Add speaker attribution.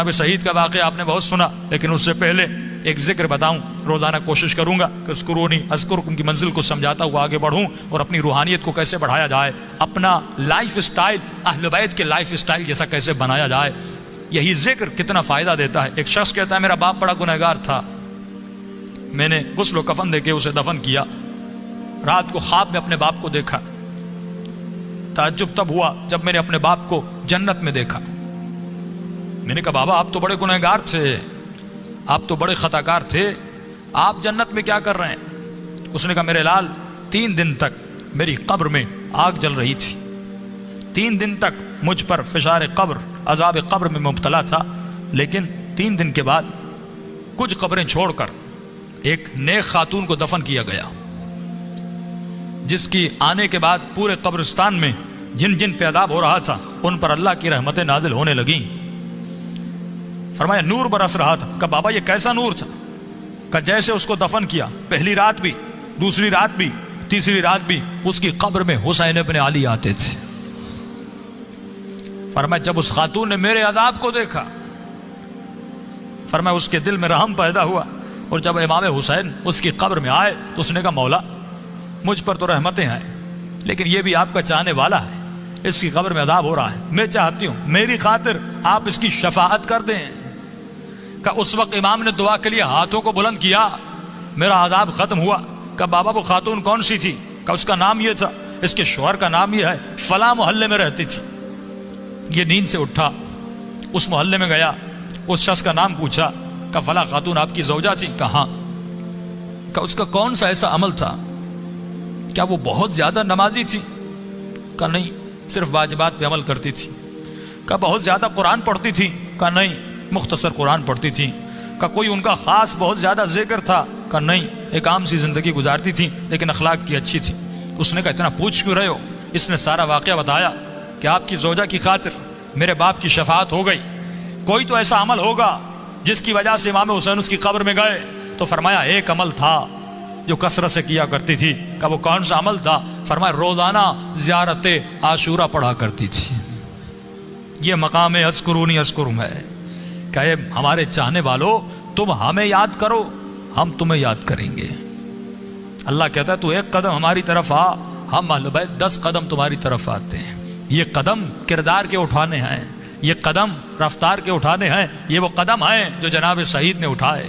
Speaker 1: اب شہید کا واقعہ آپ نے بہت سنا، لیکن اس سے پہلے ایک ذکر بتاؤں. روزانہ کوشش کروں گا کہ اذکرونی اذکرکم کی منزل کو سمجھاتا ہوا آگے بڑھوں اور اپنی روحانیت کو کیسے بڑھایا جائے، اپنا لائف سٹائل اہل بیت کے لائف سٹائل جیسا کیسے بنایا جائے. یہی ذکر کتنا فائدہ دیتا ہے. ایک شخص کہتا ہے میرا باپ بڑا گنہگار تھا، میں نے غسل و کفن دے کے اسے دفن کیا، رات کو خواب میں اپنے باپ کو دیکھا، تعجب تب ہوا جب میں نے اپنے باپ کو جنت میں دیکھا. میں نے کہا بابا آپ تو بڑے گنہگار تھے، آپ تو بڑے خطاکار تھے، آپ جنت میں کیا کر رہے ہیں؟ اس نے کہا میرے لال 3 دن تک میری قبر میں آگ جل رہی تھی، 3 دن تک مجھ پر فشار قبر عذاب قبر میں مبتلا تھا، لیکن 3 دن کے بعد کچھ قبریں چھوڑ کر ایک نیک خاتون کو دفن کیا گیا، جس کی آنے کے بعد پورے قبرستان میں جن جن پہ عذاب ہو رہا تھا ان پر اللہ کی رحمتیں نازل ہونے لگیں. فرمایا نور برس رہا تھا. کہا بابا یہ کیسا نور تھا؟ کہا جیسے اس کو دفن کیا پہلی رات بھی، دوسری رات بھی، تیسری رات بھی اس کی قبر میں حسین ابن علی آتے تھے. فرمایا جب اس خاتون نے میرے عذاب کو دیکھا، فرمایا اس کے دل میں رحم پیدا ہوا، اور جب امام حسین اس کی قبر میں آئے تو اس نے کہا مولا مجھ پر تو رحمتیں ہیں، لیکن یہ بھی آپ کا چاہنے والا ہے، اس کی قبر میں عذاب ہو رہا ہے، میں چاہتی ہوں میری خاطر آپ اس کی شفاعت کر دیں. کہ اس وقت امام نے دعا کے لیے ہاتھوں کو بلند کیا، میرا عذاب ختم ہوا. کہ بابا وہ خاتون کون سی تھی؟ کہ اس کا نام یہ تھا، اس کے شوہر کا نام یہ ہے، فلاں محلے میں رہتی تھی. یہ نیند سے اٹھا، اس محلے میں گیا، اس شخص کا نام پوچھا، کہ فلاں خاتون آپ کی زوجہ تھی؟ کہاں؟ کہ اس کا کون سا ایسا عمل تھا؟ کیا وہ بہت زیادہ نمازی تھی؟ کہ نہیں، صرف واجبات پہ عمل کرتی تھی. کہ بہت زیادہ قرآن پڑھتی تھی؟ کہ نہیں، مختصر قرآن پڑھتی تھی. کہ کوئی ان کا خاص بہت زیادہ ذکر تھا؟ کہ نہیں، ایک عام سی زندگی گزارتی تھی لیکن اخلاق کی اچھی تھی. اس نے کہا اتنا پوچھ کیوں رہے ہو؟ اس نے سارا واقعہ بتایا کہ آپ کی زوجہ کی خاطر میرے باپ کی شفاعت ہو گئی. کوئی تو ایسا عمل ہوگا جس کی وجہ سے امام حسین اس کی قبر میں گئے. تو فرمایا ایک عمل تھا جو کثرت سے کیا کرتی تھی. کہ وہ کون سا عمل تھا؟ فرمایا روزانہ زیارت عاشورہ پڑھا کرتی تھی. یہ مقام اذکرونی اذکرکم ہے کہ اے ہمارے چاہنے والوں تم ہمیں یاد کرو، ہم تمہیں یاد کریں گے. اللہ کہتا ہے تو 1 قدم ہماری طرف آ، ہم اہل بیت 10 قدم تمہاری طرف آتے ہیں. یہ قدم کردار کے اٹھانے ہیں، یہ قدم رفتار کے اٹھانے ہیں، یہ وہ قدم ہیں جو جناب سعید نے اٹھائے.